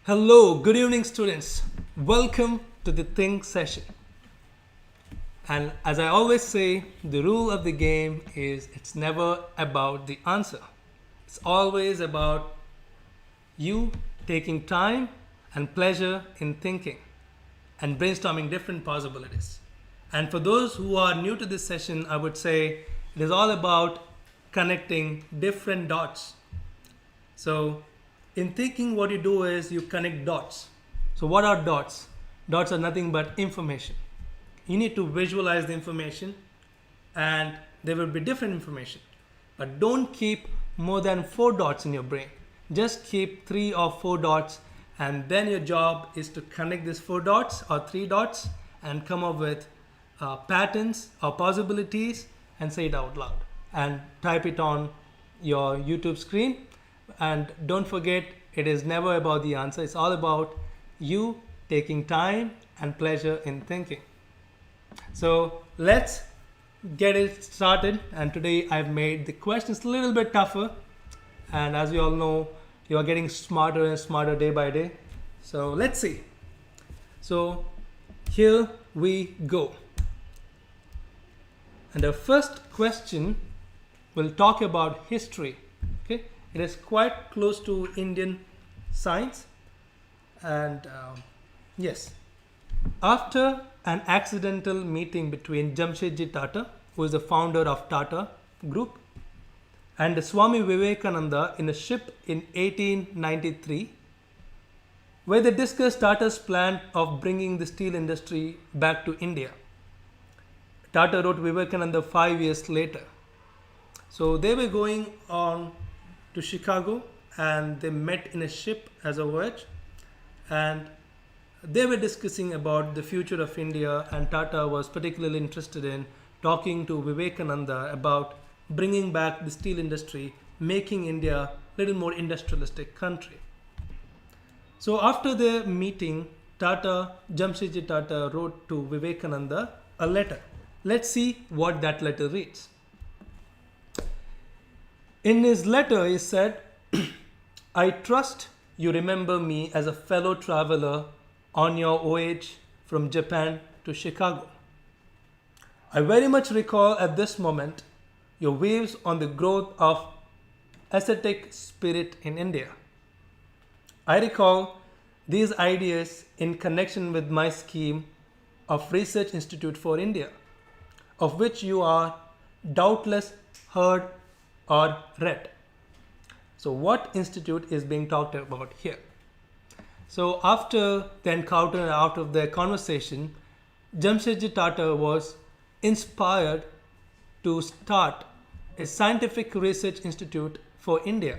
Hello, good evening, students. Welcome to the Think session. And as I always say, the rule of the game is it's never about the answer. It's always about you taking time and pleasure in thinking and brainstorming different possibilities. And for those who are new to this session, I would say it is all about connecting different dots. So, in thinking, what you do is you connect dots. So, what are dots? Dots are nothing but information. You need to visualize the information, and there will be different information. But don't keep more than 4 dots in your brain. Just keep 3 or 4 dots, and then your job is to connect these 4 dots or 3 dots and come up with patterns or possibilities and say it out loud and type it on your YouTube screen. And don't forget, it is never about the answer. It's all about you taking time and pleasure in thinking. So let's get it started. And today I've made the questions a little bit tougher. And as we all know, you are getting smarter and smarter day by day. So let's see. So here we go. And the first question will talk about history. Okay, it is quite close to Indian science. And yes, after an accidental meeting between Jamshedji Tata, who is the founder of Tata Group, and Swami Vivekananda in a ship in 1893, where they discussed Tata's plan of bringing the steel industry back to India. Tata wrote Vivekananda 5 years later. So they were going on to Chicago and they met in a ship as a voyage, and they were discussing about the future of India, and Tata was particularly interested in talking to Vivekananda about bringing back the steel industry, making India a little more industrialistic country. So after the meeting, Jamshedji Tata wrote to Vivekananda a letter. Let's see what that letter reads. In his letter, he said, I trust you remember me as a fellow traveler on your voyage from Japan to Chicago. I very much recall at this moment your views on the growth of ascetic spirit in India. I recall these ideas in connection with my scheme of Research Institute for India, of which you are doubtless heard or read. So what institute is being talked about here? So after the encounter and out of the conversation, Jamshedji Tata was inspired to start a scientific research institute for India.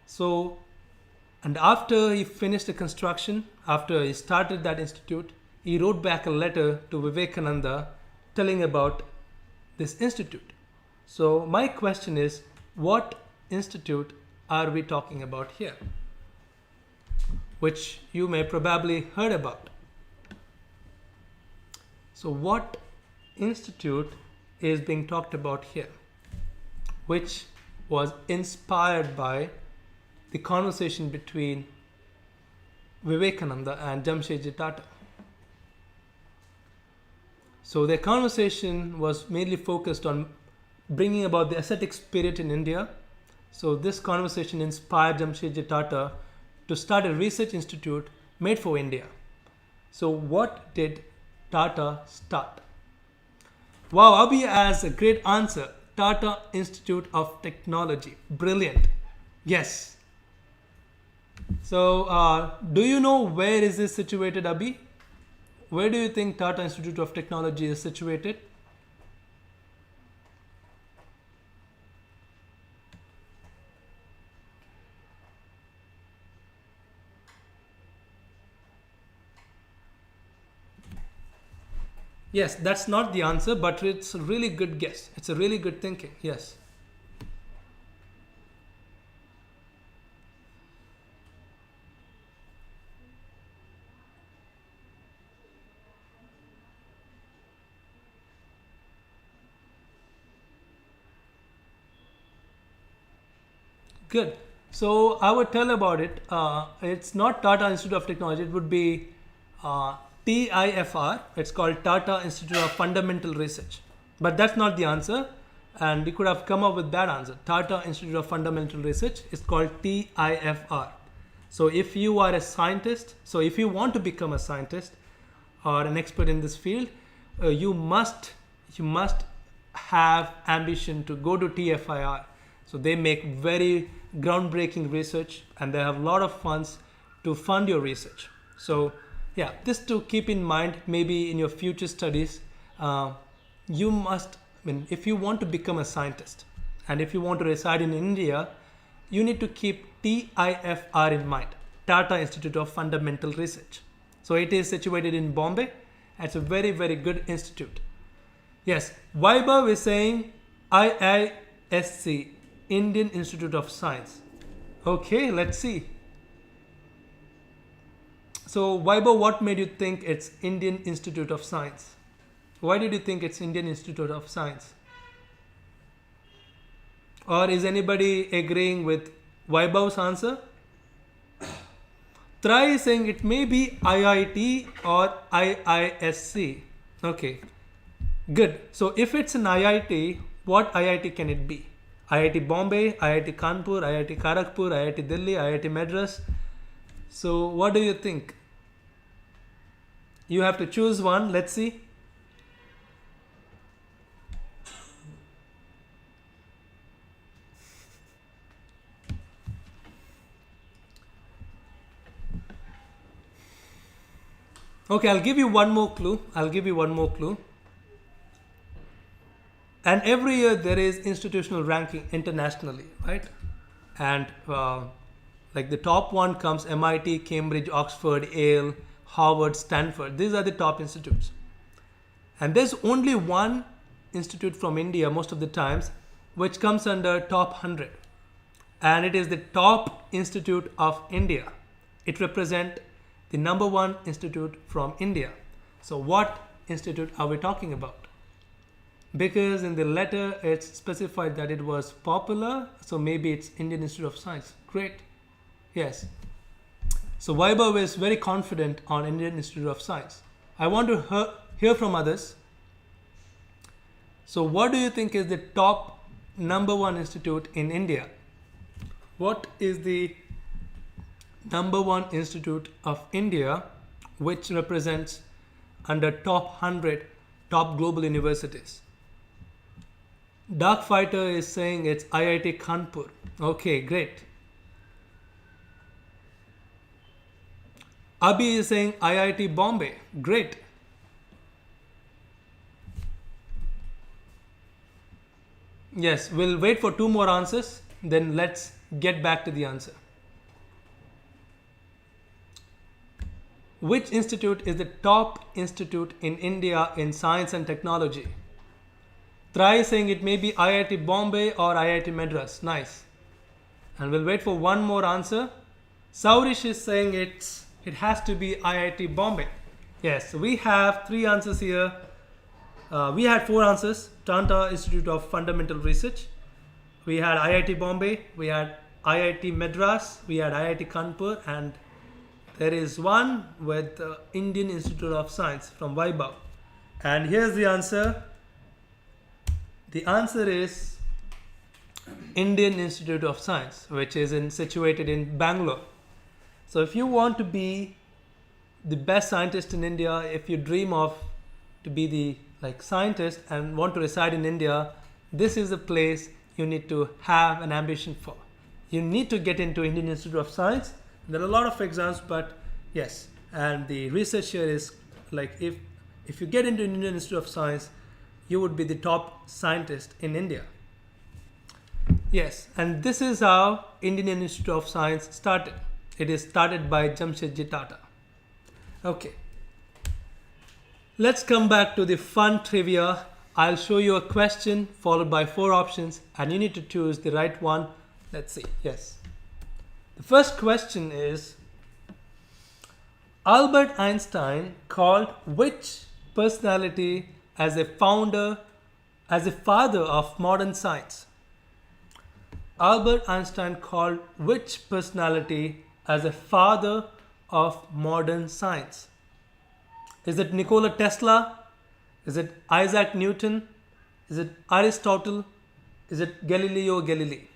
So, and after he finished the construction, after he started that institute, he wrote back a letter to Vivekananda telling about this institute. So my question is, what institute are we talking about here? Which you may probably heard about. So what institute is being talked about here, which was inspired by the conversation between Vivekananda and Jamshedji Tata? So their conversation was mainly focused on bringing about the ascetic spirit in India. So this conversation inspired Jamshedji Tata to start a research institute made for India. So what did Tata start? Wow, Abhi has a great answer. Tata Institute of Technology. Brilliant. Yes. So do you know where is this situated, Abhi? Where do you think Tata Institute of Technology is situated? Yes, that's not the answer, but it's a really good guess. It's a really good thinking. Yes. Good. So I would tell about it. It's not Tata Institute of Technology. It would be TIFR. It's called Tata Institute of Fundamental Research. But that's not the answer. And we could have come up with that answer. Tata Institute of Fundamental Research is called TIFR. So if you are a scientist, so if you want to become a scientist or an expert in this field, you must have ambition to go to TFIR. So they make very groundbreaking research and they have a lot of funds to fund your research. So yeah, this to keep in mind, maybe in your future studies, you must, if you want to become a scientist and if you want to reside in India, you need to keep TIFR in mind, Tata Institute of Fundamental Research. So it is situated in Bombay. It's a very, very good institute. Yes, Vaibhav is saying IISC, Indian Institute of Science. Okay, let's see. So Vaibhav, what made you think it's Indian Institute of Science? Why did you think it's Indian Institute of Science? Or is anybody agreeing with Vaibhav's answer? Try is saying it may be IIT or IISC. Okay, good. So if it's an IIT, what IIT can it be? IIT Bombay, IIT Kanpur, IIT Kharagpur, IIT Delhi, IIT Madras. So what do you think? You have to choose one. Let's see. Okay, I'll give you one more clue. And every year there is institutional ranking internationally, right? And like the top one comes MIT, Cambridge, Oxford, Yale, Harvard, Stanford. These are the top institutes. And there's only one institute from India most of the times which comes under top 100. And it is the top institute of India. It represents the number one institute from India. So what institute are we talking about? Because in the letter it's specified that it was popular, so maybe it's Indian Institute of Science. Great. Yes. So Vaibhav is very confident on Indian Institute of Science. I want to hear from others. So what do you think is the top number one institute in India? What is the number one institute of India which represents under top 100 top global universities? Dark Fighter is saying it's IIT Kanpur. Okay, great. Abhi is saying IIT Bombay. Great. Yes, we'll wait for two more answers. Then let's get back to the answer. Which institute is the top institute in India in science and technology? Try saying it may be IIT Bombay or IIT Madras. Nice. And we'll wait for one more answer. Saurish is saying it has to be IIT Bombay. Yes, we have three answers here. We had four answers. Tata Institute of Fundamental Research. We had IIT Bombay. We had IIT Madras. We had IIT Kanpur. And there is one with Indian Institute of Science from Vaibhav. And here's the answer. The answer is Indian Institute of Science, which is situated in Bangalore. So if you want to be the best scientist in India, if you dream of to be the scientist and want to reside in India, this is the place you need to have an ambition for. You need to get into Indian Institute of Science. There are a lot of exams, but yes, and the research here is if you get into Indian Institute of Science, you would be the top scientist in India. Yes, and this is how Indian Institute of Science started. It is started by Jamshedji Tata. Okay. Let's come back to the fun trivia. I'll show you a question followed by four options and you need to choose the right one. Let's see. Yes. The first question is, Albert Einstein called which personality as a father of modern science? Albert Einstein called which personality as a father of modern science? Is it Nikola Tesla? Is it Isaac Newton? Is it Aristotle? Is it Galileo Galilei?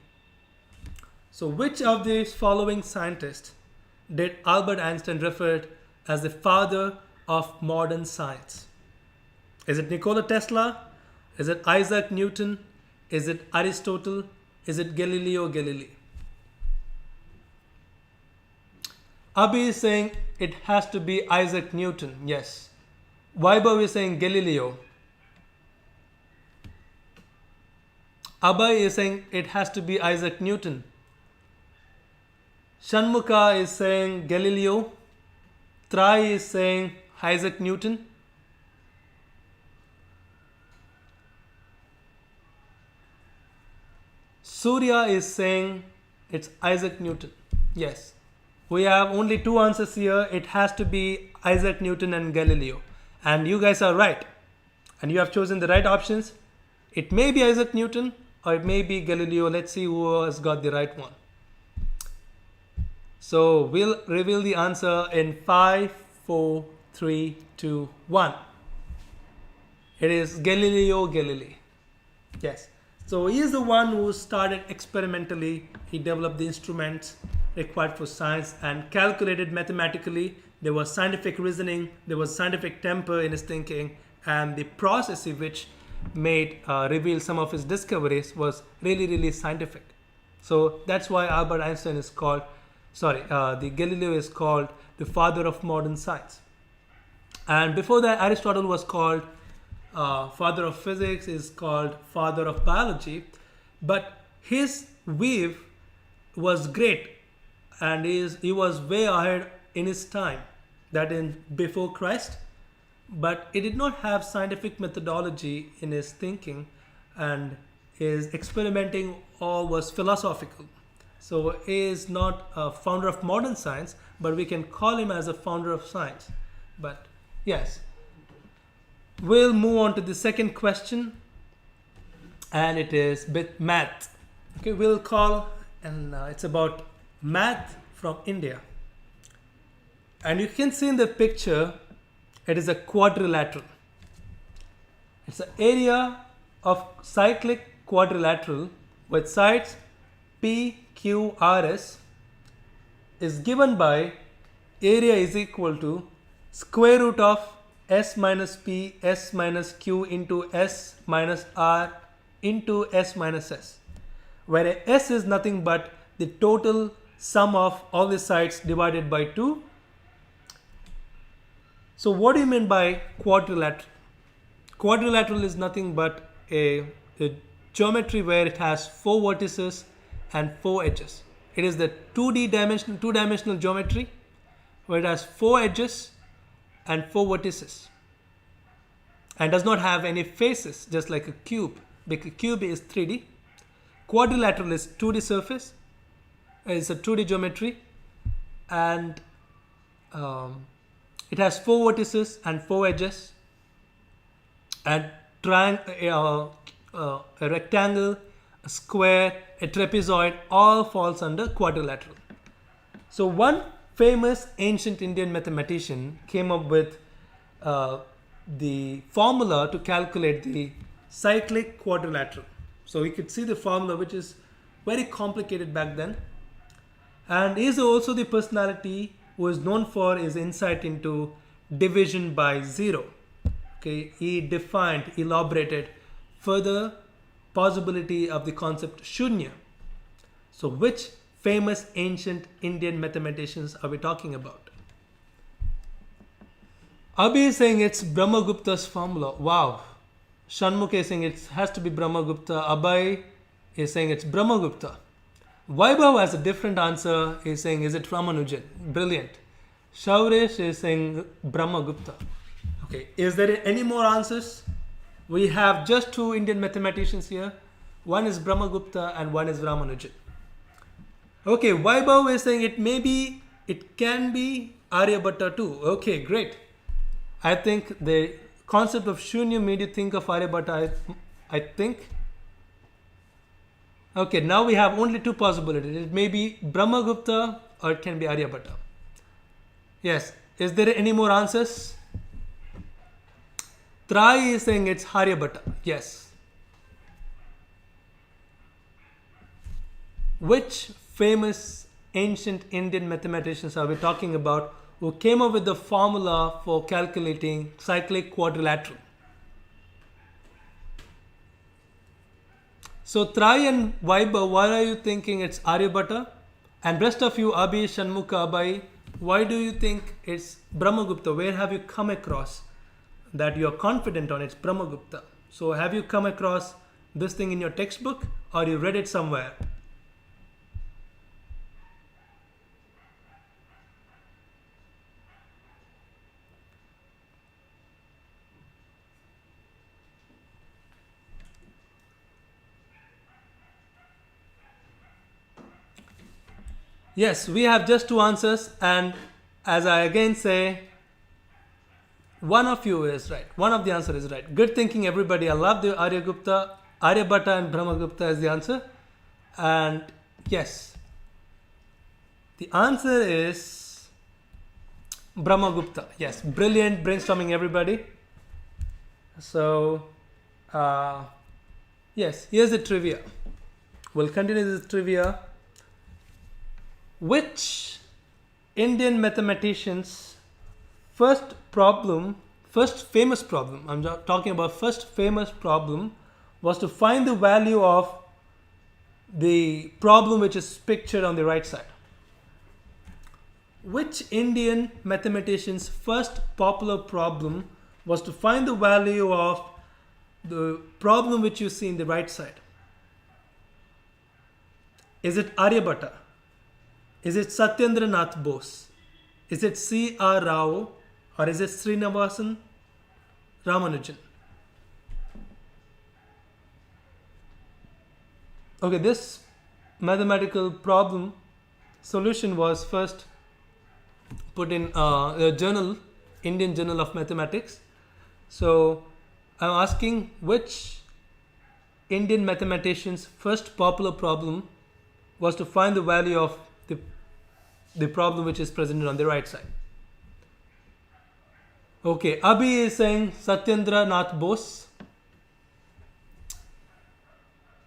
So, which of these following scientists did Albert Einstein refer as the father of modern science? Is it Nikola Tesla? Is it Isaac Newton? Is it Aristotle? Is it Galileo Galilei? Abhi is saying it has to be Isaac Newton. Yes. Vaibhav is saying Galileo. Abhay is saying it has to be Isaac Newton. Shanmukha is saying Galileo. Trai is saying Isaac Newton. Surya is saying it's Isaac Newton. Yes. We have only two answers here. It has to be Isaac Newton and Galileo. And you guys are right. And you have chosen the right options. It may be Isaac Newton or it may be Galileo. Let's see who has got the right one. So we'll reveal the answer in 5, 4, 3, 2, 1. It is Galileo Galilei. Yes. So he is the one who started experimentally. He developed the instruments required for science and calculated mathematically. There was scientific reasoning, there was scientific temper in his thinking, and the process in which made reveal some of his discoveries was really scientific. So that's why Albert Einstein is called, the Galileo is called the father of modern science. And before that, Aristotle was called father of physics, is called father of biology, but his weave was great and he was way ahead in his time, that in before Christ, but he did not have scientific methodology in his thinking, and his experimenting all was philosophical. So he is not a founder of modern science, but we can call him as a founder of science. But yes, we'll move on to the second question, and it is with math. Okay, we'll call, and it's about math from India. And you can see in the picture, it is a quadrilateral. It's an area of cyclic quadrilateral with sides PQRS is given by area is equal to square root of S minus P, S minus Q into S minus R into S minus S, where a S is nothing but the total sum of all the sides divided by 2. So what do you mean by quadrilateral? Quadrilateral is nothing but a geometry where it has 4 vertices and 4 edges. It is the 2-dimensional geometry where it has 4 edges and 4 vertices and does not have any faces, just like a cube, because a cube is 3D. Quadrilateral is 2D surface. It's a 2D geometry, and it has 4 vertices and 4 edges, and a rectangle, a square, a trapezoid, all falls under quadrilateral. So one famous ancient Indian mathematician came up with the formula to calculate the cyclic quadrilateral. So we could see the formula, which is very complicated back then. And he is also the personality who is known for his insight into division by zero. Okay, he defined, elaborated further possibility of the concept shunya. So which famous ancient Indian mathematicians are we talking about? Abhi is saying it's Brahmagupta's formula. Wow. Shanmukh is saying it has to be Brahmagupta. Abhay is saying it's Brahmagupta. Vaibhav has a different answer. He's saying, is it Ramanujan? Brilliant. Shaurish is saying Brahmagupta. Okay, is there any more answers? We have just 2 Indian mathematicians here. One is Brahmagupta and one is Ramanujan. Okay, Vaibhav is saying it can be Aryabhatta too. Okay, great. I think the concept of Shunya made you think of Aryabhatta, I think. Okay, now we have only two possibilities. It may be Brahmagupta or it can be Aryabhatta. Yes. Is there any more answers? Trai is saying it's Aryabhatta. Yes. Which famous ancient Indian mathematicians are we talking about who came up with the formula for calculating cyclic quadrilateral? So Trai and Vaibhav, why are you thinking it's Aryabhatta? And rest of you, Abhi, Shanmukha, Abai, why do you think it's Brahmagupta? Where have you come across that you're confident on it's Brahmagupta? So have you come across this thing in your textbook or you read it somewhere? Yes, we have just two answers, and as I again say, one of you is right. One of the answer is right. Good thinking, everybody. I love the Aryabhatta and Brahmagupta is the answer. And yes, the answer is Brahmagupta. Yes, brilliant brainstorming, everybody. So, yes, here's the trivia. We'll continue this trivia. Which Indian mathematician's first famous problem, I'm talking about first famous problem, was to find the value of the problem which is pictured on the right side? Which Indian mathematician's first popular problem was to find the value of the problem which you see in the right side? Is it Aryabhatta? Is it Satyendra Nath Bose? Is it C.R. Rao? Or is it Srinivasan Ramanujan? Okay, this mathematical problem solution was first put in a journal, Indian Journal of Mathematics. So I'm asking which Indian mathematician's first popular problem was to find the value of the problem which is presented on the right side. Okay, Abhi is saying Satyendra Nath Bose.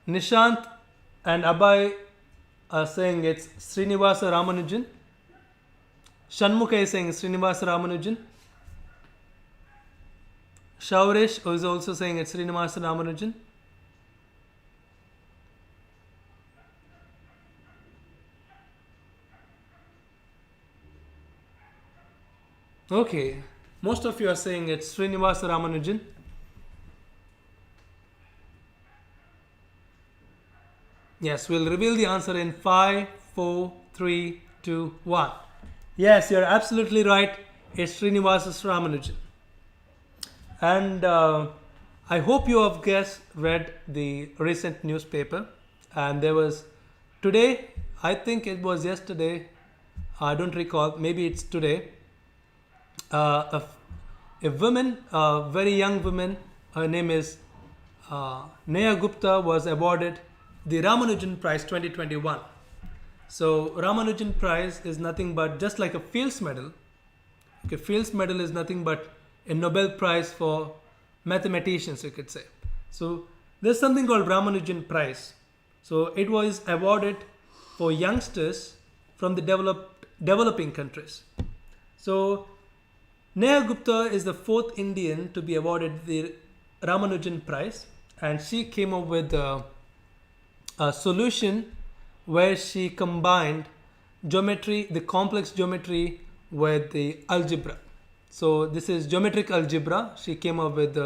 Nishant and Abhay are saying it's Srinivasa Ramanujan. Shanmukha is saying Srinivasa Ramanujan. Shaurish is also saying it's Srinivasa Ramanujan. Okay, most of you are saying it's Srinivasa Ramanujan. Yes, we'll reveal the answer in 5, 4, 3, 2, 1. Yes, you're absolutely right. It's Srinivasa Ramanujan. And I hope you have read the recent newspaper. And there was today, I think it was yesterday, I don't recall, maybe it's today. A woman, a very young woman, her name is Neha Gupta, was awarded the Ramanujan Prize 2021. So Ramanujan Prize is nothing but just like a Fields Medal. Okay, Fields Medal is nothing but a Nobel Prize for mathematicians, you could say. So there's something called Ramanujan Prize. So it was awarded for youngsters from the developing countries. So Neha Gupta is the fourth Indian to be awarded the Ramanujan Prize, and she came up with a solution where she combined geometry, the complex geometry, with the algebra. So this is geometric algebra. She came up with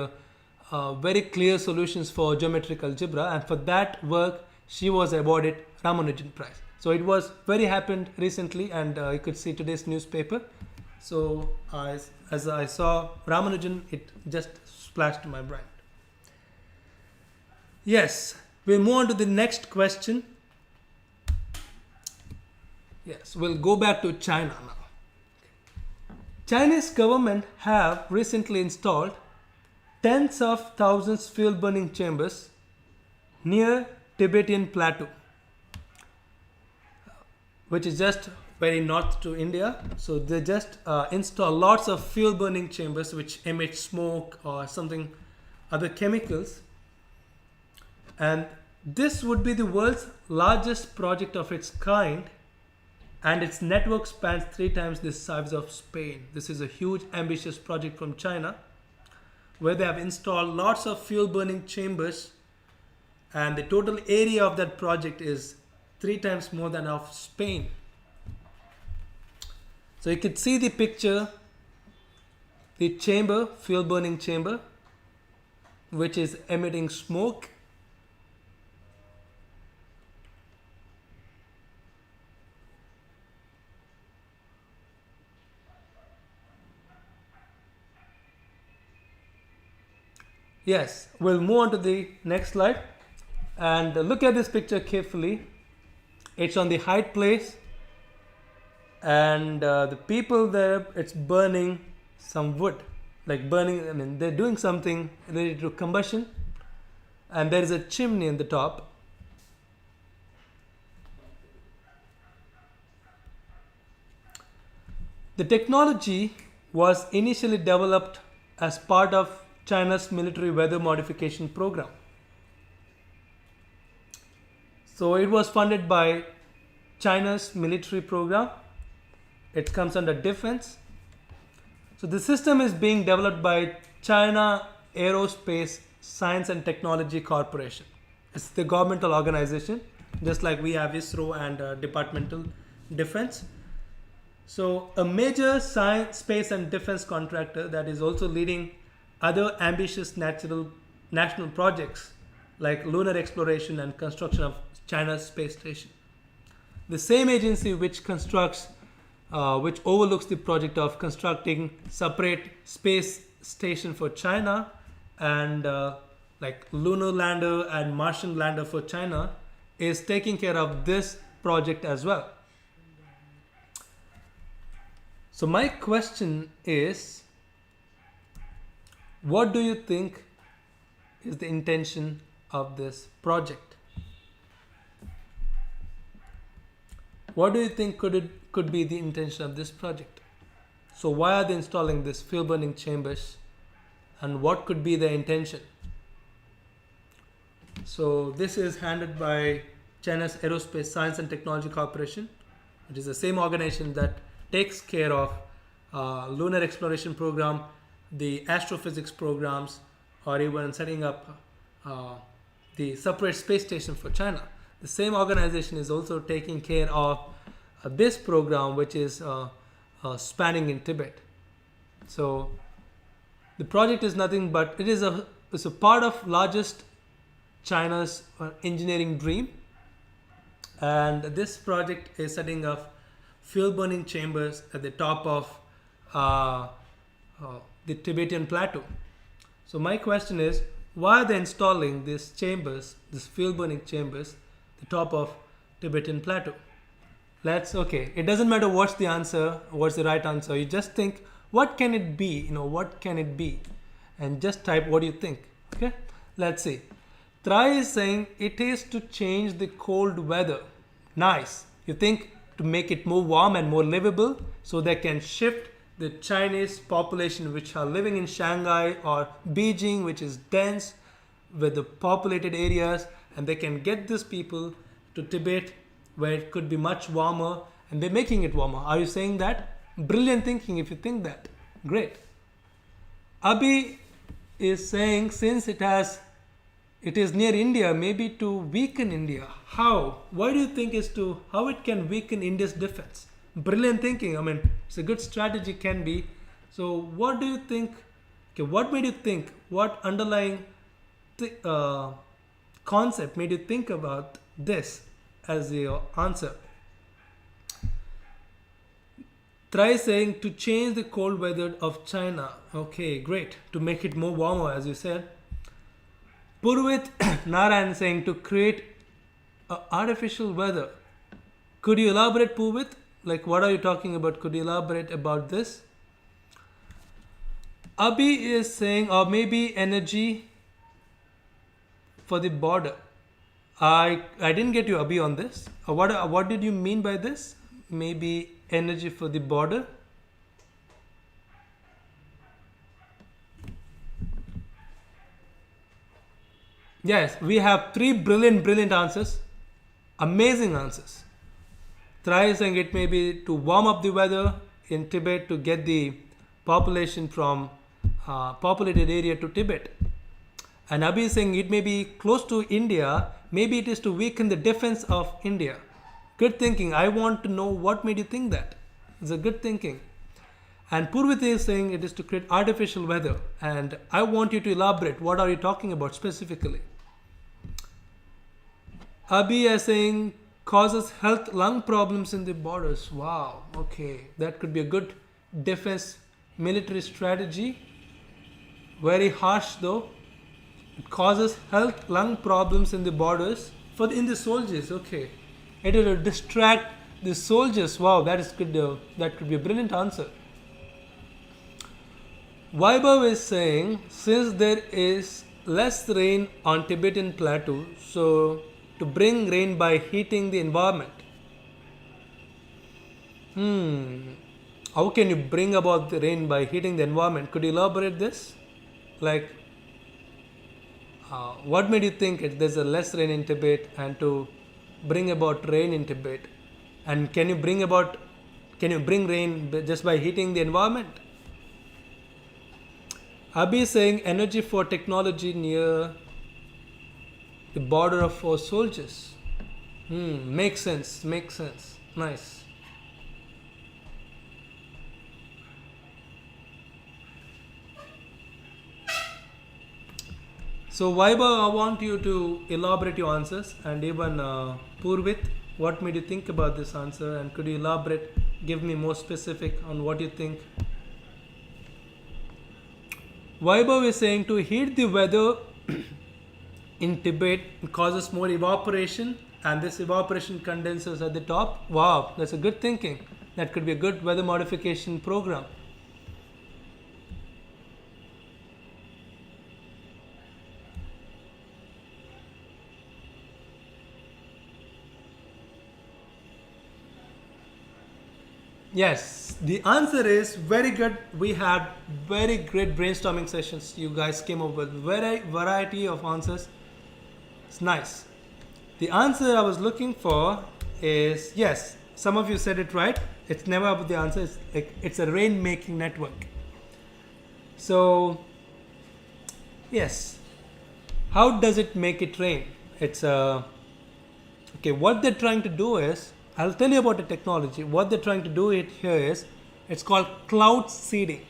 very clear solutions for geometric algebra, and for that work she was awarded Ramanujan Prize. So it was very happened recently, and you could see today's newspaper. So as I saw Ramanujan, it just splashed my brain. Yes, we'll move on to the next question. Yes, we'll go back to China now. Chinese government have recently installed tens of thousands fuel burning chambers near Tibetan Plateau, which is just very north to India. So they just install lots of fuel burning chambers which emit smoke or something, other chemicals. And this would be the world's largest project of its kind, and its network spans 3 times the size of Spain. This is a huge, ambitious project from China, where they have installed lots of fuel burning chambers, and the total area of that project is 3 times more than of Spain. So you could see the picture, the chamber, fuel burning chamber, which is emitting smoke. Yes, we'll move on to the next slide and look at this picture carefully. It's on the height place, and the people there, it's burning some wood, like burning, I mean, they're doing something related to combustion, and there is a chimney in the top. The technology was initially developed as part of China's military weather modification program. So it was funded by China's military program. It comes under defense. So the system is being developed by China Aerospace Science and Technology Corporation. It's the governmental organization, just like we have ISRO and departmental defense. So a major science, space and defense contractor that is also leading other ambitious national projects like lunar exploration and construction of China's space station. The same agency which constructs, which overlooks the project of constructing separate space station for China and like lunar lander and Martian lander for China, is taking care of this project as well. So my question is, what do you think is the intention of this project? What do you think could be the intention of this project? So why are they installing this fuel burning chambers, and what could be the intention? So this is handled by China's Aerospace Science and Technology Corporation, which is the same organization that takes care of lunar exploration program, the astrophysics programs, or even setting up the separate space station for China. The same organization is also taking care of this program, which is spanning in Tibet. So the project is nothing but it's a part of largest China's engineering dream, and this project is setting up fuel burning chambers at the top of the Tibetan Plateau. So my question is, why are they installing these chambers, these fuel burning chambers, the top of Tibetan Plateau? Okay, it doesn't matter what's the answer, what's the right answer. You just think, what can it be? What can it be? And just type what do you think. Okay, let's see. Try is saying it is to change the cold weather. Nice. You think to make it more warm and more livable, so they can shift the Chinese population which are living in Shanghai or Beijing, which is dense with the populated areas, and they can get these people to Tibet where it could be much warmer, and they're making it warmer. Are you saying that? Brilliant thinking if you think that. Great. Abhi is saying since it is near India, maybe to weaken India. How? Why do you think how it can weaken India's defense? Brilliant thinking. I mean, it's a good strategy can be. So what do you think? Okay, what made you think? What underlying concept made you think about this as your answer? Try saying to change the cold weather of China. Okay, great. To make it more warmer, as you said. Purvit Narayan saying to create artificial weather. Could you elaborate, Purvit? Like, what are you talking about? Could you elaborate about this? Abhi is saying, or maybe energy for the border. I didn't get you, Abhi, on this. What did you mean by this? Maybe energy for the border. Yes, we have three brilliant answers. Amazing answers. Try saying it may be to warm up the weather in Tibet to get the population from populated area to Tibet. And Abhi is saying it may be close to India. Maybe it is to weaken the defense of India. Good thinking. I want to know what made you think that. It's a good thinking. And Purviti is saying it is to create artificial weather. And I want you to elaborate. What are you talking about specifically? Abhi is saying causes health lung problems in the borders. Wow. Okay. That could be a good defense military strategy. Very harsh though. It causes health lung problems in the borders in the soldiers. Okay. It will distract the soldiers. Wow, that is good. That could be a brilliant answer. Vaibhav is saying since there is less rain on Tibetan plateau, so to bring rain by heating the environment. How can you bring about the rain by heating the environment? Could you elaborate this? Like, what made you think there's a less rain in Tibet and to bring about rain in Tibet? And can you bring rain just by heating the environment? Abhi is saying energy for technology near the border of for soldiers. Makes sense. Nice. So Vaibhav, I want you to elaborate your answers, and even Purvit, what made you think about this answer, and could you elaborate, give me more specific on what you think? Vaibhav is saying to heat the weather in Tibet causes more evaporation, and this evaporation condenses at the top. Wow, that's a good thinking. That could be a good weather modification program. Yes, the answer is very good. We had very great brainstorming sessions. You guys came up with variety of answers. It's nice. The answer I was looking for is yes. Some of you said it right. It's never about the answer. It's a rain-making network. So yes, how does it make it rain? It's okay. What they're trying to do is, I'll tell you about the technology. What they're trying to do here is, it's called cloud seeding.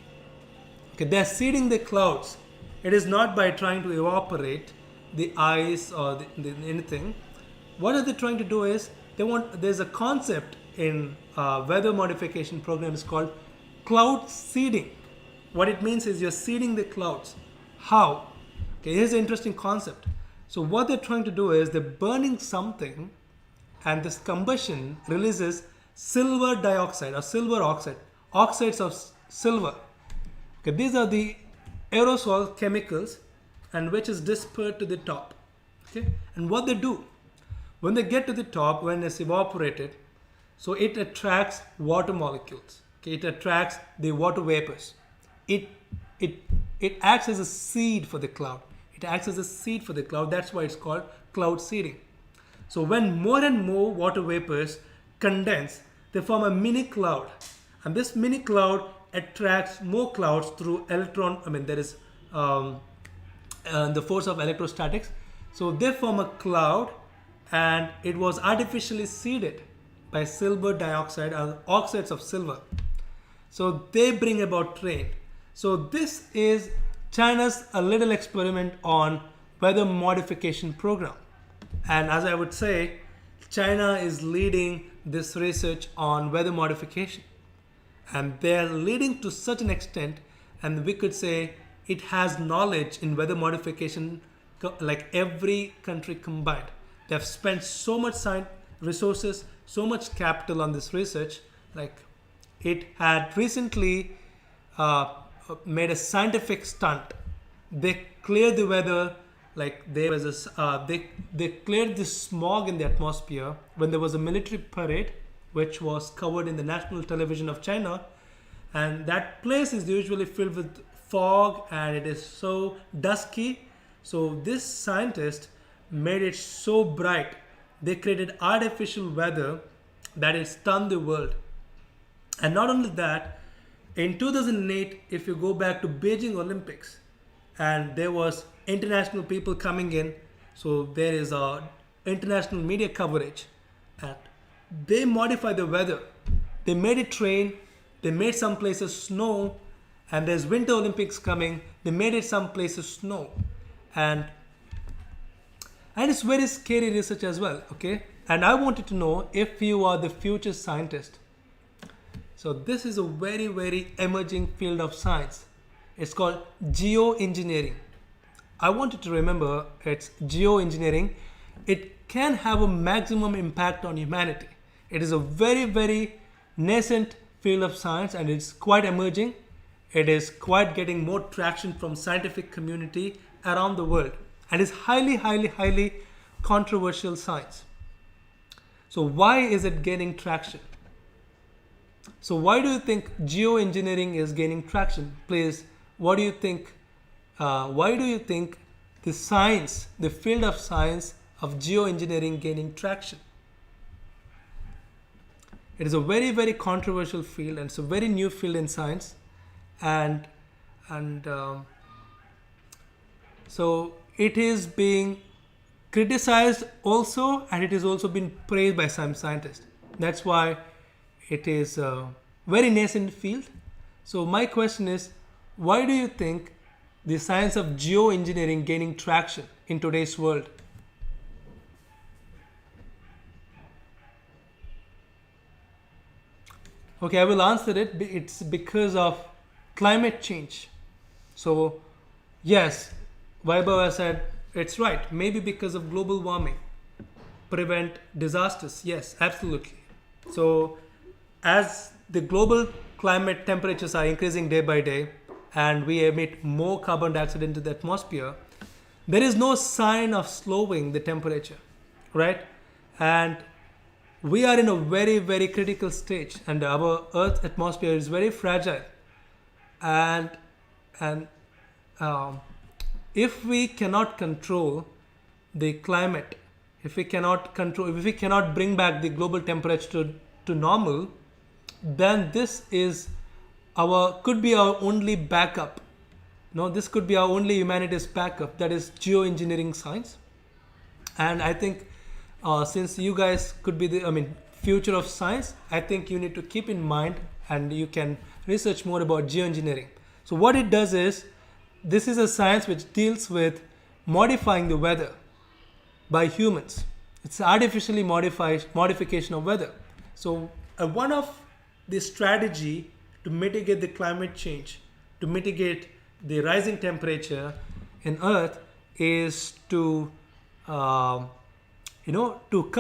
Okay, they're seeding the clouds. It is not by trying to evaporate the ice or anything. What are they trying to do is, there's a concept in weather modification programs called cloud seeding. What it means is you're seeding the clouds. How? Okay, here's an interesting concept. So what they're trying to do is they're burning something, and this combustion releases silver dioxide or silver oxide, oxides of silver. Okay, these are the aerosol chemicals, and which is dispersed to the top. Okay, and what they do when they get to the top, when it's evaporated, so it attracts water molecules. Okay, it attracts the water vapors. It acts as a seed for the cloud. It acts as a seed for the cloud. That's why it's called cloud seeding. So when more and more water vapors condense, they form a mini cloud, and this mini cloud attracts more clouds through there is the force of electrostatics. So they form a cloud, and it was artificially seeded by silver dioxide or oxides of silver. So they bring about rain. So this is China's a little experiment on weather modification program. And as I would say, China is leading this research on weather modification. And they're leading to such an extent, and we could say it has knowledge in weather modification like every country combined. They've spent so much resources, so much capital on this research. Like, it had recently made a scientific stunt. They cleared the weather Like there was this, they cleared the smog in the atmosphere when there was a military parade, which was covered in the national television of China, and that place is usually filled with fog and it is so dusky. So this scientist made it so bright. They created artificial weather that it stunned the world. And not only that, in 2008, if you go back to Beijing Olympics, and there was international people coming in, so there is a international media coverage, and they modified the weather. They made it rain. They made some places snow, and there's Winter Olympics coming. They made it some places snow, and it's very scary research as well. Okay, and I wanted to know if you are the future scientist. So this is a very, very emerging field of science. It's called geoengineering. I want you to remember it's geoengineering. It can have a maximum impact on humanity. It is a very, very nascent field of science and it's quite emerging. It is quite getting more traction from scientific community around the world. And it's highly, highly, highly controversial science. So why is it gaining traction? So why do you think geoengineering is gaining traction? Please, what do you think? Why do you think the science, the field of science of geoengineering gaining traction? It is a very, very controversial field and it's a very new field in science. So it is being criticized also and it is also been praised by some scientists. That's why it is a very nascent field. So my question is, why do you think the science of geoengineering gaining traction in today's world? Okay, I will answer it. It's because of climate change. So yes, Vaibhav has said it's right. Maybe because of global warming, prevent disasters. Yes, absolutely. So as the global climate temperatures are increasing day by day and we emit more carbon dioxide into the atmosphere, there is no sign of slowing the temperature, right? And we are in a very, very critical stage and our Earth's atmosphere is very fragile. And if we cannot control the climate, if we cannot bring back the global temperature to normal, then this is could be our only backup. No, this could be our only humanity's backup. That is geoengineering science. And I think since you guys could be the future of science, I think you need to keep in mind and you can research more about geoengineering. So what it does is, this is a science which deals with modifying the weather by humans. It's artificially modification of weather. So one of the strategy to mitigate the climate change, to mitigate the rising temperature in Earth is to come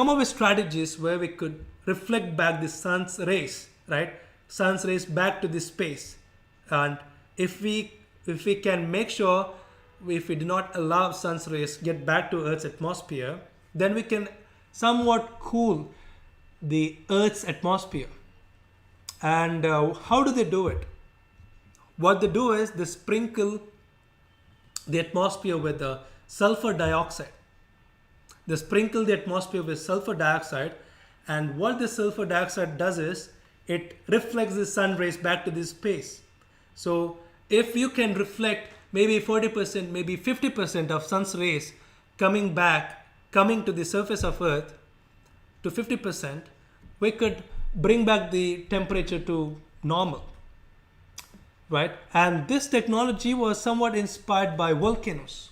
up with strategies where we could reflect back the sun's rays, right? Sun's rays back to the space. And if we can make sure, if we do not allow sun's rays get back to Earth's atmosphere, then we can somewhat cool the Earth's atmosphere. And how do they do it? What they do is they sprinkle the atmosphere with the sulfur dioxide. They sprinkle the atmosphere with sulfur dioxide, and what the sulfur dioxide does is it reflects the sun rays back to this space. So if you can reflect maybe 40%, maybe 50% of sun's rays coming to the surface of Earth to 50%, we could bring back the temperature to normal, right? And this technology was somewhat inspired by volcanoes.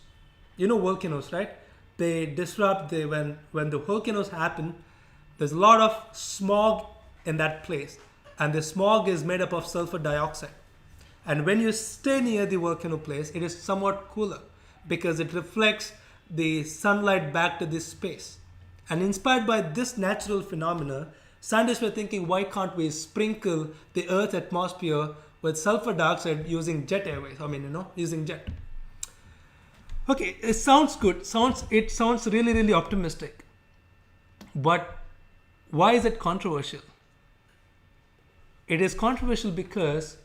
You know volcanoes, right? They disrupt when the volcanoes happen. There's a lot of smog in that place, and the smog is made up of sulfur dioxide. And when you stay near the volcano place, it is somewhat cooler because it reflects the sunlight back to this space. And inspired by this natural phenomena, scientists were thinking, why can't we sprinkle the Earth's atmosphere with sulfur dioxide using jet airways? Using jet. Okay, it sounds good. It sounds really, really optimistic. But why is it controversial? It is controversial because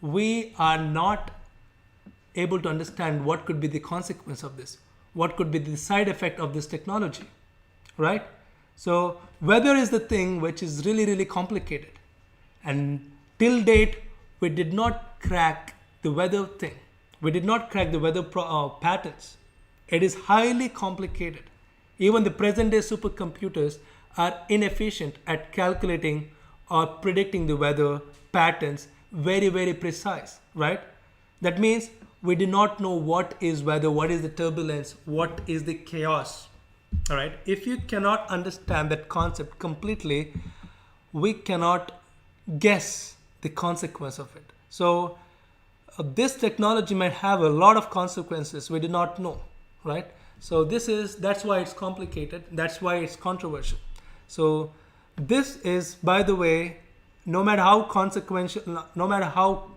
we are not able to understand what could be the consequence of this, what could be the side effect of this technology, right? So weather is the thing which is really, really complicated. And till date, we did not crack the weather thing. We did not crack the weather patterns. It is highly complicated. Even the present day supercomputers are inefficient at calculating or predicting the weather patterns very, very precise, right? That means we do not know what is weather, what is the turbulence, what is the chaos. All right. If you cannot understand that concept completely, we cannot guess the consequence of it. So this technology might have a lot of consequences we do not know, right? So that's why it's complicated. That's why it's controversial. So this is, by the way, no matter how consequential, no matter how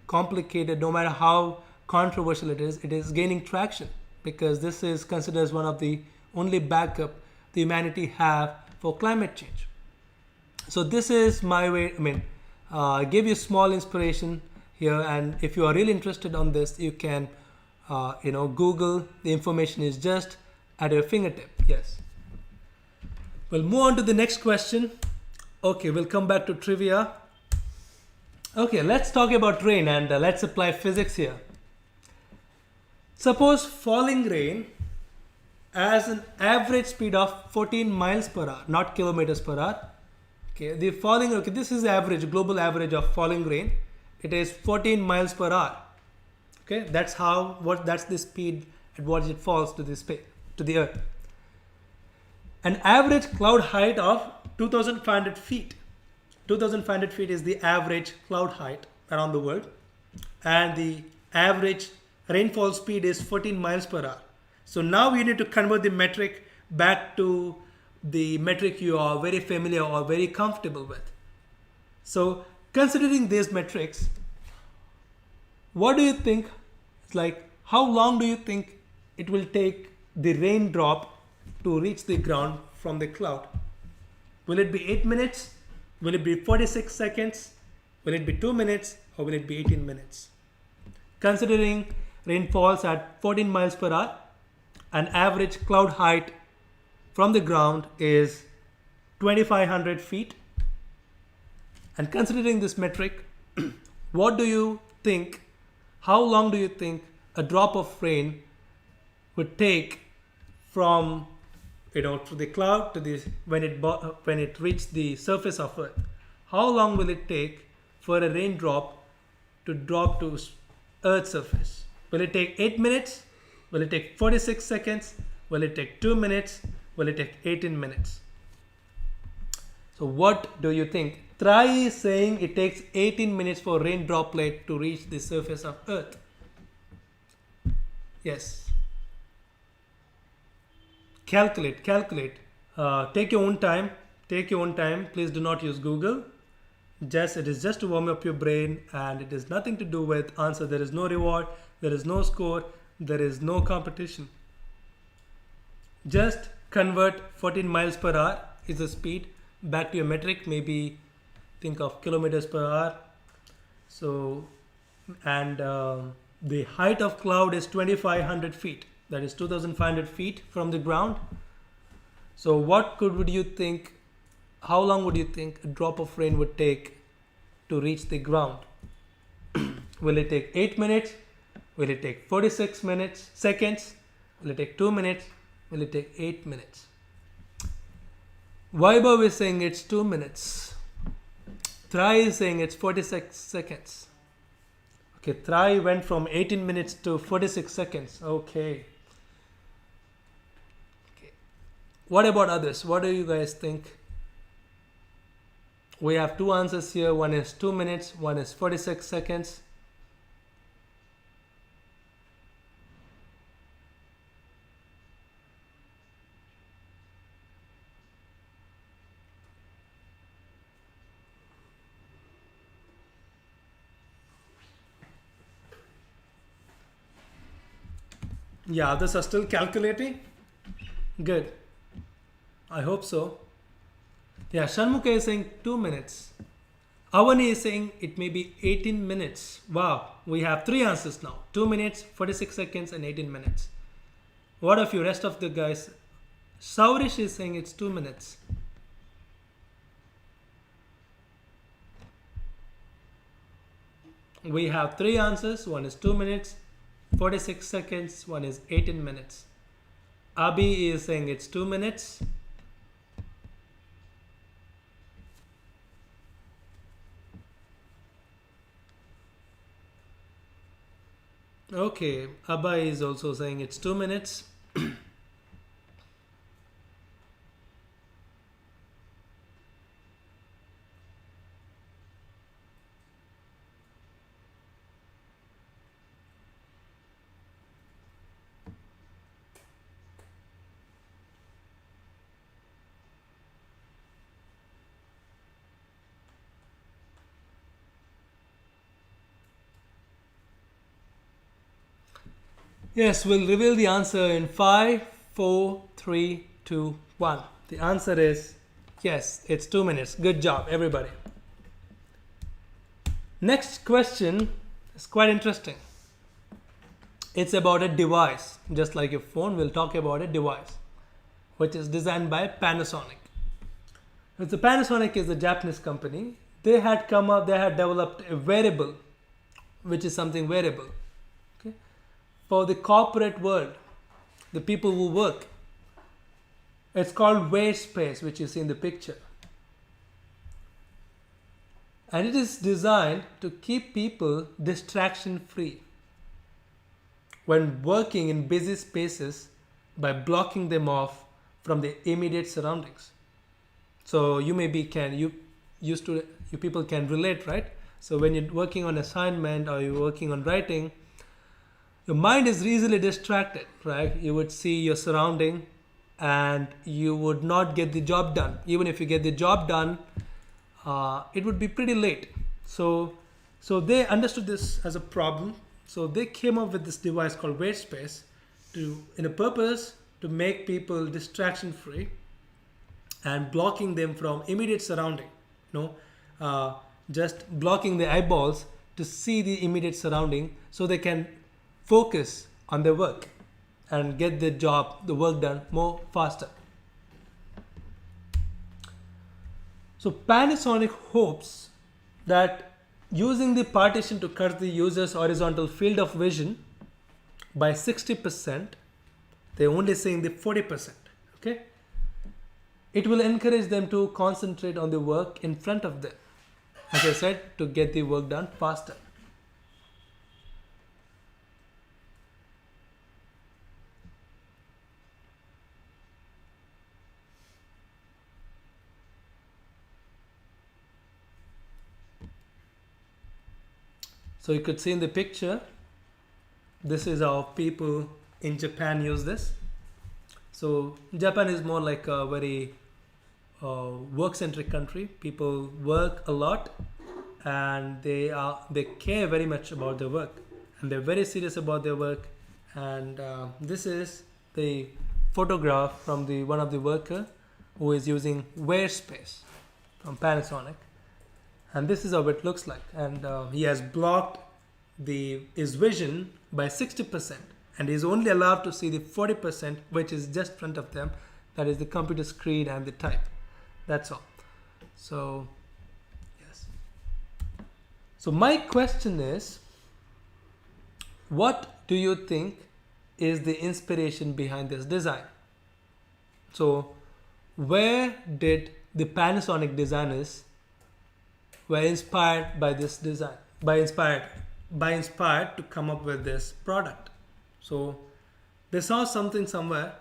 complicated, no matter how controversial it is gaining traction because this is considered as one of the only backup the humanity have for climate change. So this is my way. I mean, I gave you small inspiration here, and if you are really interested on this, you can, Google. The information is just at your fingertip. Yes. We'll move on to the next question. Okay, we'll come back to trivia. Okay, let's talk about rain and let's apply physics here. Suppose falling rain has an average speed of 14 miles per hour, not kilometers per hour. Okay, this is the average, global average of falling rain. It is 14 miles per hour. Okay, that's the speed at which it falls to the earth. An average cloud height of 2,500 feet. 2,500 feet is the average cloud height around the world. And the average rainfall speed is 14 miles per hour. So now you need to convert the metric back to the metric you are very familiar or very comfortable with. So considering these metrics, what do you think, how long do you think it will take the raindrop to reach the ground from the cloud? Will it be 8 minutes? Will it be 46 seconds? Will it be 2 minutes? Or will it be 18 minutes? Considering rain falls at 14 miles per hour, an average cloud height from the ground is 2,500 feet. And considering this metric, what do you think, how long do you think a drop of rain would take from to the cloud to this when it reached the surface of Earth? How long will it take for a raindrop to drop to Earth's surface? Will it take 8 minutes? Will it take 46 seconds? Will it take 2 minutes? Will it take 18 minutes? So what do you think? Try is saying it takes 18 minutes for rain droplet to reach the surface of Earth. Yes. Calculate. Take your own time. Please do not use Google. It is just to warm up your brain, and it is nothing to do with answer. There is no reward. There is no score. There is no competition. Just convert 14 miles per hour is the speed back to your metric. Maybe think of kilometers per hour. So, and the height of cloud is 2,500 feet. That is 2,500 feet from the ground. So would you think, how long would you think a drop of rain would take to reach the ground? Will it take 8 minutes? Will it take 46 seconds? Will it take 2 minutes? Will it take 8 minutes? Vaibhav is saying it's 2 minutes. Thrai is saying it's 46 seconds. Okay, Thrai went from 18 minutes to 46 seconds. Okay. What about others? What do you guys think? We have two answers here. One is 2 minutes, one is 46 seconds. Yeah, others are still calculating. Good. I hope so. Yeah, Shanmuka is saying 2 minutes. Avani is saying it may be 18 minutes. Wow, we have three answers now. 2 minutes, 46 seconds and 18 minutes. What of you, rest of the guys? Saurish is saying it's 2 minutes. We have three answers. One is 2 minutes, 46 seconds. One is 18 minutes. Abhi is saying it's 2 minutes. Okay, Abba is also saying it's 2 minutes. Yes, we'll reveal the answer in 5, 4, 3, 2, 1. The answer is yes, it's 2 minutes. Good job, everybody. Next question is quite interesting. It's about a device. Just like your phone, we'll talk about a device which is designed by Panasonic. The Panasonic is a Japanese company. They had developed a wearable, which is something wearable. Okay? For the corporate world, the people who work. It's called Wear Space, which you see in the picture. And it is designed to keep people distraction free when working in busy spaces by blocking them off from the immediate surroundings. So you people can relate, right? So when you're working on assignment or you're working on writing, your mind is easily distracted, right? You would see your surrounding and you would not get the job done. Even if you get the job done, it would be pretty late. So they understood this as a problem. So they came up with this device called Wear Space in a purpose to make people distraction free and blocking them from immediate surrounding. Just blocking the eyeballs to see the immediate surrounding so they can focus on their work and get the work done more faster. So Panasonic hopes that using the partition to cut the user's horizontal field of vision by 60%, they're only saying the 40%, okay? It will encourage them to concentrate on the work in front of them, as I said, to get the work done faster. So you could see in the picture, this is how people in Japan use this. So Japan is more like a very work-centric country. People work a lot and they care very much about their work and they're very serious about their work. And this is the photograph from one of the worker who is using Wear Space from Panasonic. And this is how it looks like. And he has blocked his vision by 60%. And he's only allowed to see the 40%, which is just in front of them. That is the computer screen and the type. That's all. So, yes. So my question is, what do you think is the inspiration behind this design? So, where did the Panasonic designers were inspired by this design, by inspired to come up with this product? So they saw something somewhere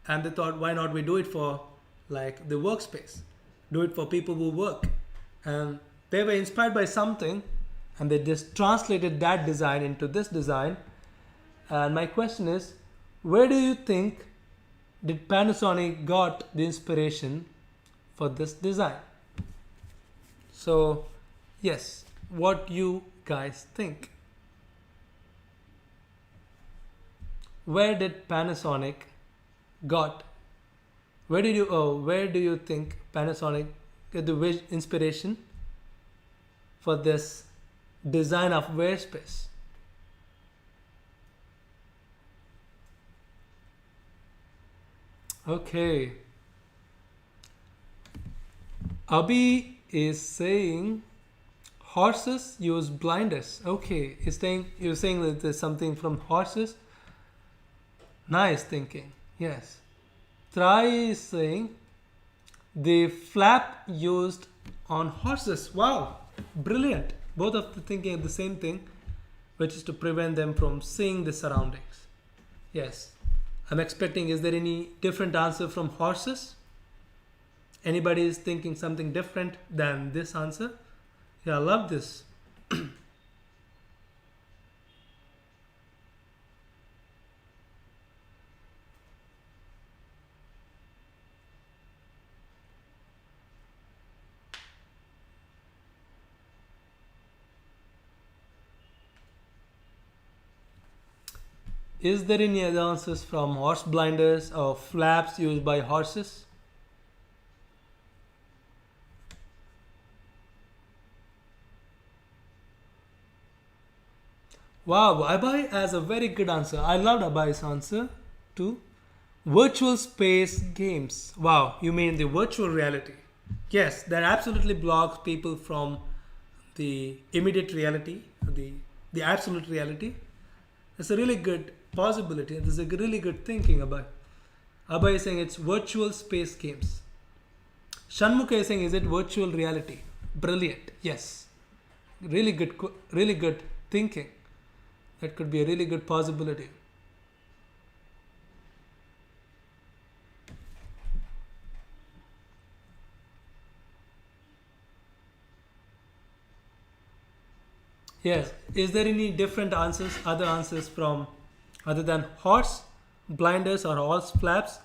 and they thought, why not we do it for like the workspace, do it for people who work. And they were inspired by something and they just translated that design into this design. And my question is, where do you think did Panasonic got the inspiration for this design? So, yes, what you guys think? where did Panasonic got? Where do you think Panasonic get the inspiration for this design of wear space? Okay. Abhi is saying horses use blinders. Okay, you're saying that there's something from horses. Nice thinking. Yes. Try is saying the flap used on horses. Wow, brilliant. Both of the thinking the same thing, which is to prevent them from seeing the surroundings. Yes. I'm expecting, is there any different answer from horses? Anybody is thinking something different than this answer? Yeah, I love this. Is there any other answers from horse blinders or flaps used by horses? Wow, Abai has a very good answer. I loved Abai's answer too. Virtual space games. Wow, you mean the virtual reality? Yes, that absolutely blocks people from the immediate reality, the absolute reality. It's a really good possibility. There's a really good thinking about. Abhay is saying it's virtual space games. Shanmukha is saying, is it virtual reality? Brilliant. Yes. Really good thinking. That could be a really good possibility. Yes. Is there any different answers, other answers from other than horse, blinders or horse flaps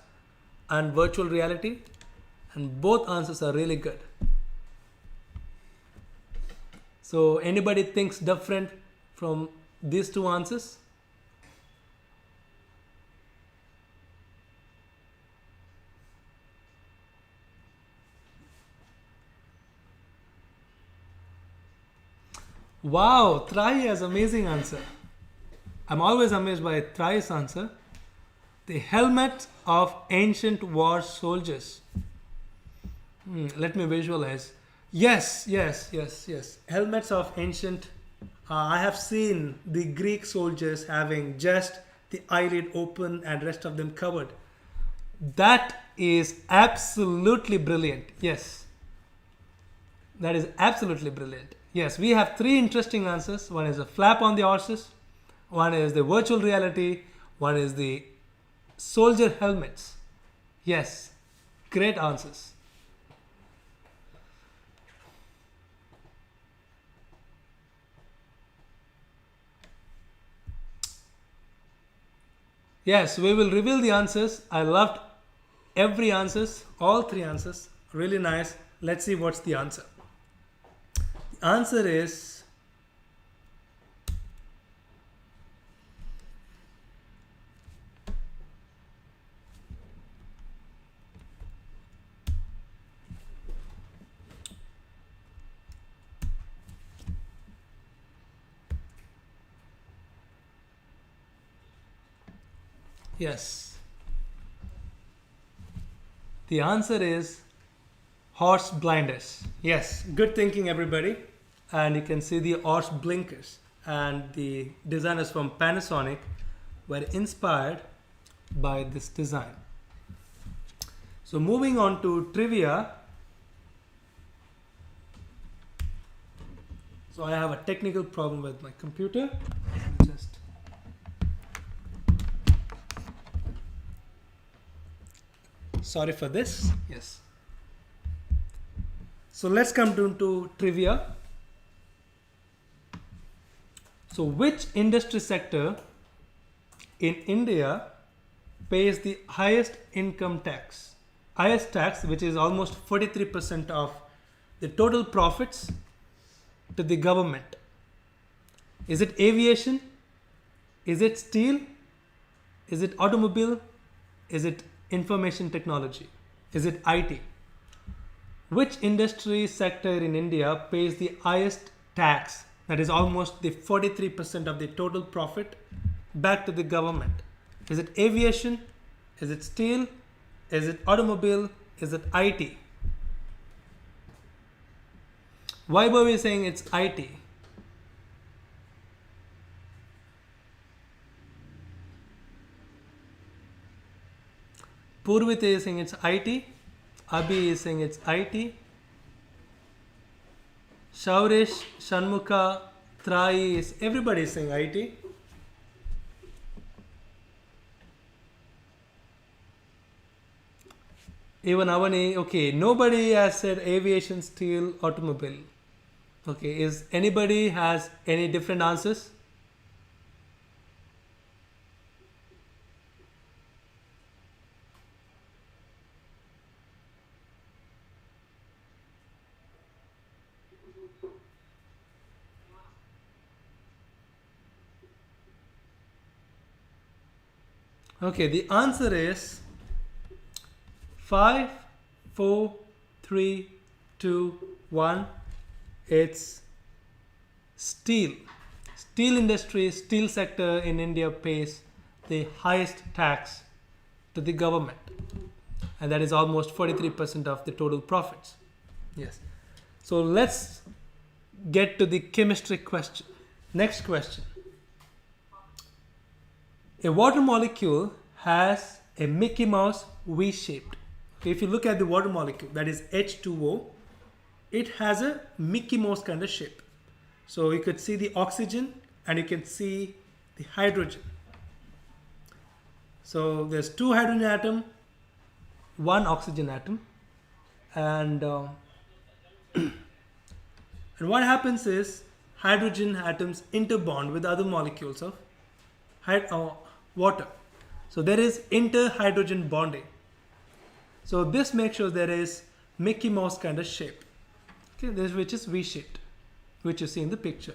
and virtual reality? And both answers are really good. So anybody thinks different from these two answers? Wow, Trai has amazing answer. I'm always amazed by Trai's answer. The helmet of ancient war soldiers. Let me visualize. Yes. Helmets of ancient. I have seen the Greek soldiers having just the eyelid open and rest of them covered. That is absolutely brilliant. Yes. That is absolutely brilliant. Yes, we have three interesting answers. One is a flap on the horses, one is the virtual reality, one is the soldier helmets. Yes, great answers. Yes, we will reveal the answers. I loved every answers, all three answers. Really nice. Let's see what's the answer. The answer is yes. The answer is horse blinders. Yes, good thinking, everybody. And you can see the horse blinkers. And the designers from Panasonic were inspired by this design. So moving on to trivia. So I have a technical problem with my computer. Just sorry for this. Yes. So let's come to trivia. So which industry sector in India pays the highest income tax? Highest tax, which is almost 43% of the total profits to the government. Is it aviation? Is it steel? Is it automobile? Is it information technology? Is it IT? Which industry sector in India pays the highest tax? That is almost the 43% of the total profit back to the government. Is it aviation? Is it steel? Is it automobile? Is it IT? Vaibhav is saying it's IT. Purvita is saying it's IT. Abhi is saying it's IT. Shaurish, Shanmukha, Trai is everybody is saying IT. Even Avani, okay, nobody has said aviation, steel, automobile. Okay, is anybody has any different answers? Okay, the answer is 5, 4, 3, 2, 1. It's steel. Steel industry, steel sector in India pays the highest tax to the government. And that is almost 43% of the total profits. Yes. So let's get to the chemistry question. Next question. A water molecule has a Mickey Mouse V-shaped. Okay, if you look at the water molecule, that is H2O, it has a Mickey Mouse kind of shape. So you could see the oxygen and you can see the hydrogen. So there's 2 hydrogen atom, 1 oxygen atom, and and what happens is hydrogen atoms interbond with other molecules of water. So there is inter-hydrogen bonding. So this makes sure there is Mickey Mouse kind of shape. Okay, this which is V-shaped, which you see in the picture.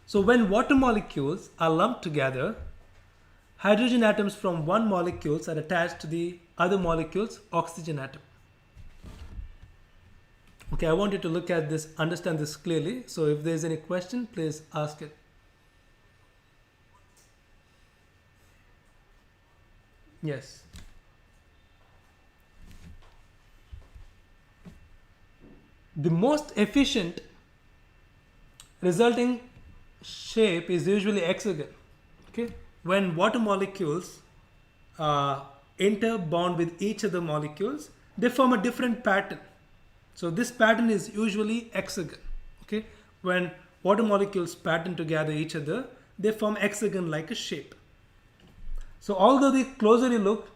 So when water molecules are lumped together, hydrogen atoms from one molecule are attached to the other molecule's oxygen atom. Okay, I want you to look at this, understand this clearly. So if there's any question, please ask it. Yes. The most efficient resulting shape is usually hexagon. Okay, when water molecules interbond with each other molecules, they form a different pattern. So this pattern is usually hexagon. Okay, when water molecules pattern together each other, they form hexagon like a shape. So although the closer you look,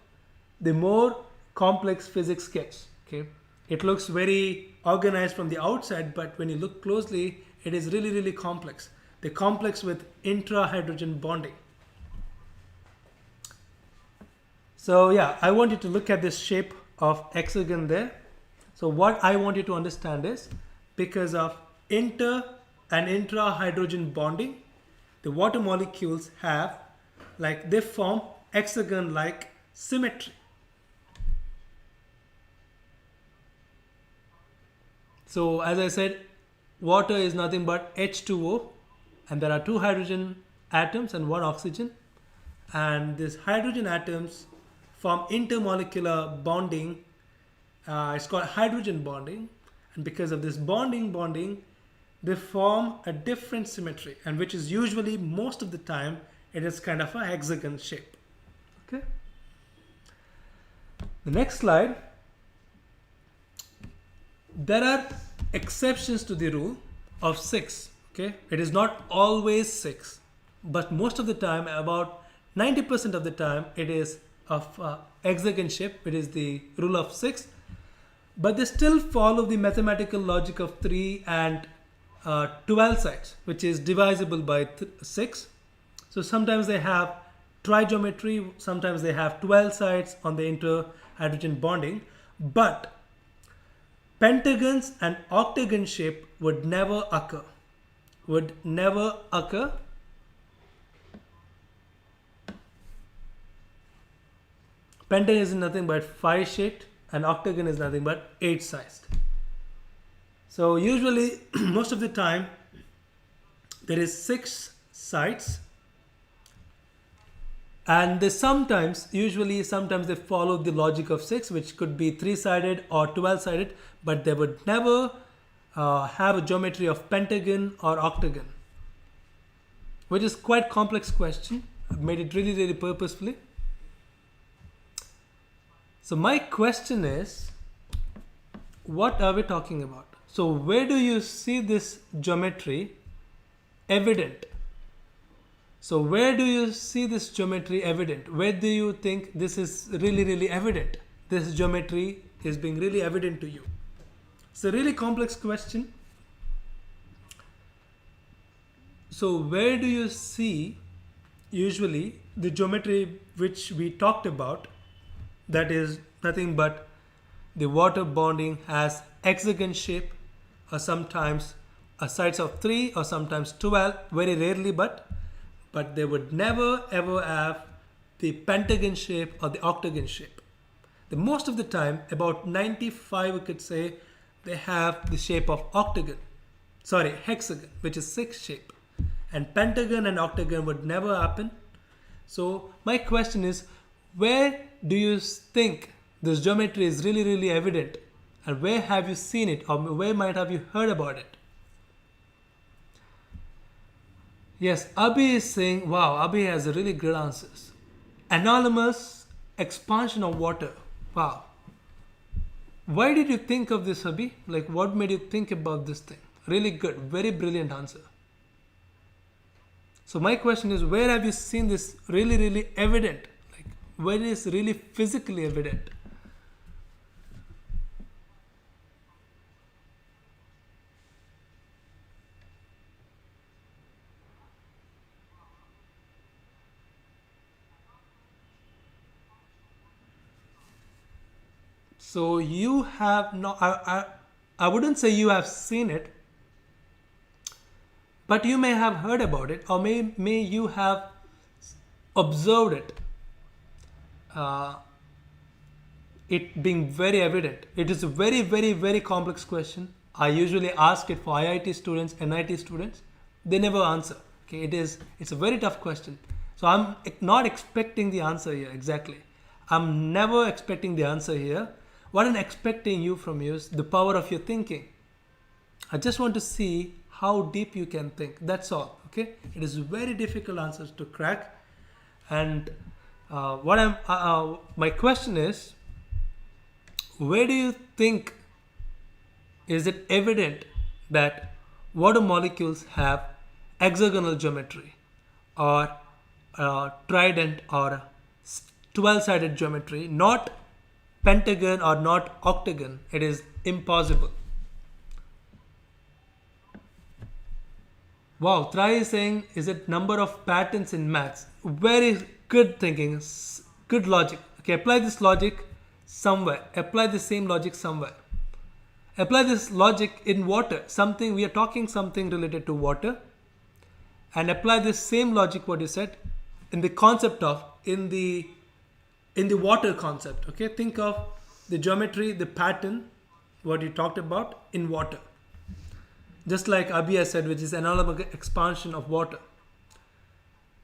the more complex physics gets. Okay, it looks very organized from the outside, but when you look closely, it is really, really complex. They're complex with intra-hydrogen bonding. So yeah, I want you to look at this shape of hexagon there. So what I want you to understand is, because of inter and intra-hydrogen bonding, the water molecules have, like, they form hexagon-like symmetry. So as I said, water is nothing but H2O, and there are 2 hydrogen atoms and 1 oxygen, and these hydrogen atoms form intermolecular bonding. It's called hydrogen bonding, and because of this bonding, they form a different symmetry, and which is usually, most of the time, it is kind of a hexagon shape. Okay. The next slide. There are exceptions to the rule of 6. Okay, it is not always 6, but most of the time, about 90% of the time, it is of hexagon shape. It is the rule of 6, but they still follow the mathematical logic of 3 and 12 sides, which is divisible by 6. So sometimes they have trigonometry, sometimes they have 12 sides on the inter-hydrogen bonding, but pentagons and octagon shape would never occur. Pentagon is nothing but 5 shaped and octagon is nothing but 8 sized. So usually most of the time there is 6 sides, and they sometimes they follow the logic of 6, which could be 3-sided or 12-sided, but they would never have a geometry of pentagon or octagon, which is quite complex question. I've made it really purposefully. So my question is, what are we talking about? So where do you see this geometry evident? So where do you see this geometry evident? Where do you think this is really evident? This geometry is being really evident to you. It's a really complex question. So where do you see usually the geometry which we talked about, that is nothing but the water bonding has hexagon shape, or sometimes a sides of 3 or sometimes 12, very rarely, but they would never ever have the pentagon shape or the octagon shape. The most of the time, about 95 we could say, they have the shape of hexagon, which is 6 shape, and pentagon and octagon would never happen. So my question is, where do you think this geometry is really evident, and where have you seen it, or where might have you heard about it? Yes, Abhi is saying, wow, Abhi has a really good answers. Anonymous expansion of water. Wow. Why did you think of this, Abhi? Like, what made you think about this thing? Really good, very brilliant answer. So my question is, where have you seen this really evident? Like, where is really physically evident? So you have not, I wouldn't say you have seen it, but you may have heard about it, or may you have observed it. It being very evident. It is a very complex question. I usually ask it for IIT students, NIT students. They never answer. Okay, it's a very tough question. So I'm not expecting the answer here exactly. I'm never expecting the answer here. What I'm expecting from you is the power of your thinking. I just want to see how deep you can think. That's all. Okay, it is very difficult answers to crack. And my question is, where do you think is it evident that water molecules have hexagonal geometry, or trident, or 12-sided geometry, not pentagon or not octagon? It is impossible. Wow, Try is saying, is it number of patterns in maths? Very good thinking, good logic. Okay, apply this logic somewhere. Apply the same logic somewhere. Apply this logic in water. We are talking something related to water. And apply this same logic, what you said, in the concept of, in the water concept. Okay, think of the geometry, the pattern, what you talked about in water. Just like Abhi has said, which is analogue expansion of water.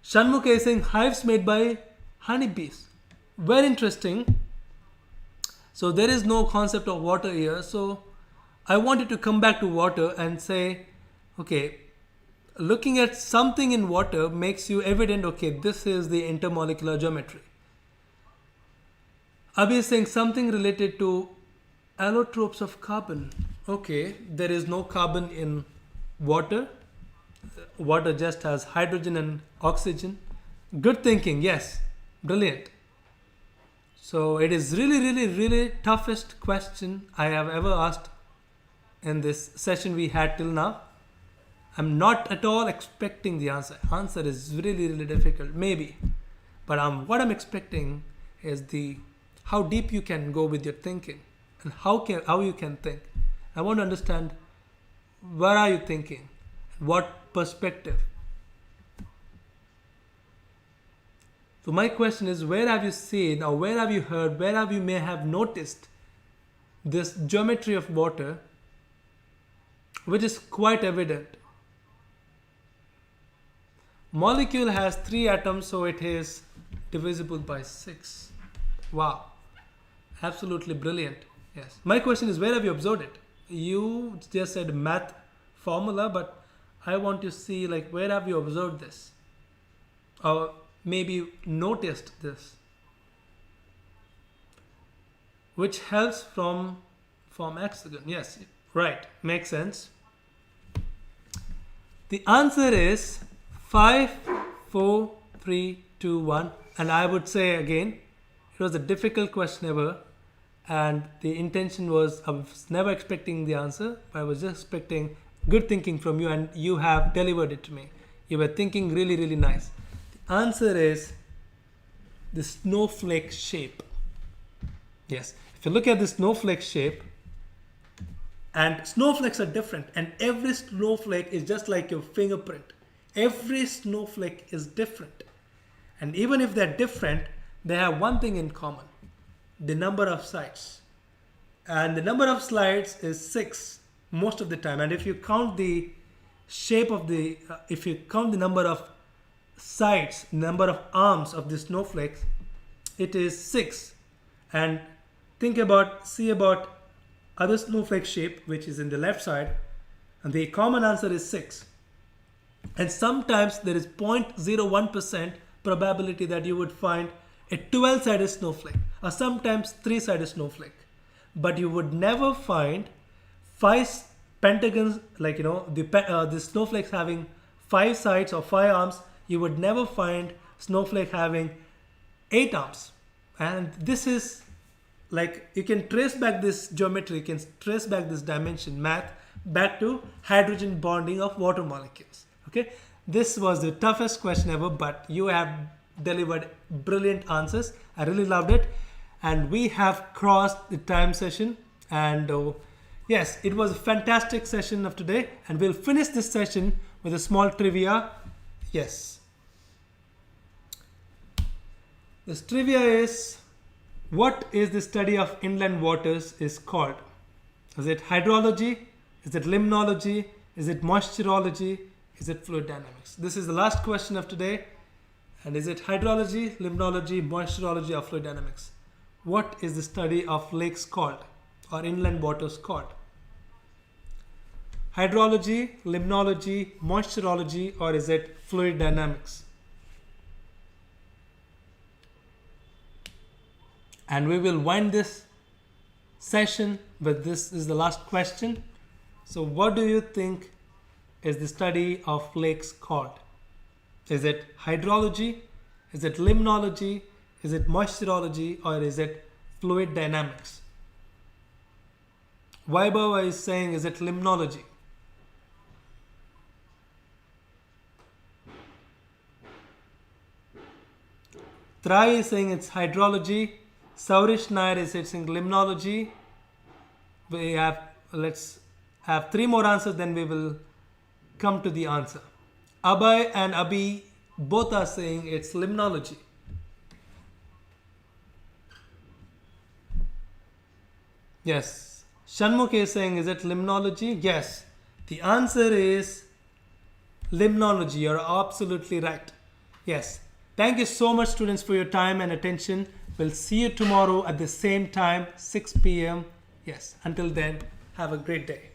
Shanmukh is saying hives made by honeybees. Very interesting. So there is no concept of water here. So I wanted to come back to water and say, okay, looking at something in water makes you evident, okay, this is the intermolecular geometry. Abhi is saying something related to allotropes of carbon. Okay, there is no carbon in water. Water just has hydrogen and oxygen. Good thinking, yes, brilliant. So it is really toughest question I have ever asked in this session we had till now. I'm not at all expecting the answer. Answer is really difficult, maybe. But what I'm expecting is how deep you can go with your thinking, and how you can think. I want to understand, where are you thinking? What perspective? So my question is, where have you seen or where have you heard, where have you may have noticed this geometry of water, which is quite evident? Molecule has 3 atoms, so it is divisible by 6. Wow, absolutely brilliant. Yes. My question is, where have you observed it? You just said math formula, but I want to see, like, where have you observed this? Or maybe noticed this? Which helps from hexagon. Yes, right, makes sense. The answer is 5, 4, 3, 2, 1. And I would say again, it was a difficult question ever. And the intention was, I was never expecting the answer. I was just expecting good thinking from you, and you have delivered it to me. You were thinking really, really nice. The answer is the snowflake shape. Yes, if you look at the snowflake shape, and snowflakes are different, and every snowflake is just like your fingerprint. Every snowflake is different. And even if they're different, they have one thing in common: the number of sides. And the number of slides is 6 most of the time. And if you count the shape of the, if you count the number of sides, number of arms of the snowflakes, it is 6. And see about other snowflake shape, which is in the left side, and the common answer is 6. And sometimes there is 0.01% probability that you would find a 12-sided snowflake, or sometimes 3-sided snowflake. But you would never find 5 pentagons, like, the snowflakes having 5 sides or 5 arms. You would never find snowflake having 8 arms. And this is like, you can trace back this geometry, you can trace back this dimension, math, back to hydrogen bonding of water molecules. Okay, this was the toughest question ever, but you have delivered brilliant answers. I really loved it. And we have crossed the time session. And yes, it was a fantastic session of today. And we'll finish this session with a small trivia. Yes. This trivia is, what is the study of inland waters is called? Is it hydrology? Is it limnology? Is it moisturology? Is it fluid dynamics? This is the last question of today. And is it hydrology, limnology, moisturology, or fluid dynamics? What is the study of lakes called, or inland waters called? Hydrology, limnology, moisturology, or is it fluid dynamics? And we will wind this session with this is the last question. So what do you think is the study of lakes called? Is it hydrology? Is it limnology? Is it moisturology? Or is it fluid dynamics? Vaibhava is saying, is it limnology? Trai is saying it's hydrology. Saurish Nair is saying limnology. We have, let's have 3 more answers, then we will come to the answer. Abhay and Abhi both are saying it's limnology. Yes. Shanmukh is saying, is it limnology? Yes. The answer is limnology. You're absolutely right. Yes. Thank you so much, students, for your time and attention. We'll see you tomorrow at the same time, 6 p.m. Yes. Until then, have a great day.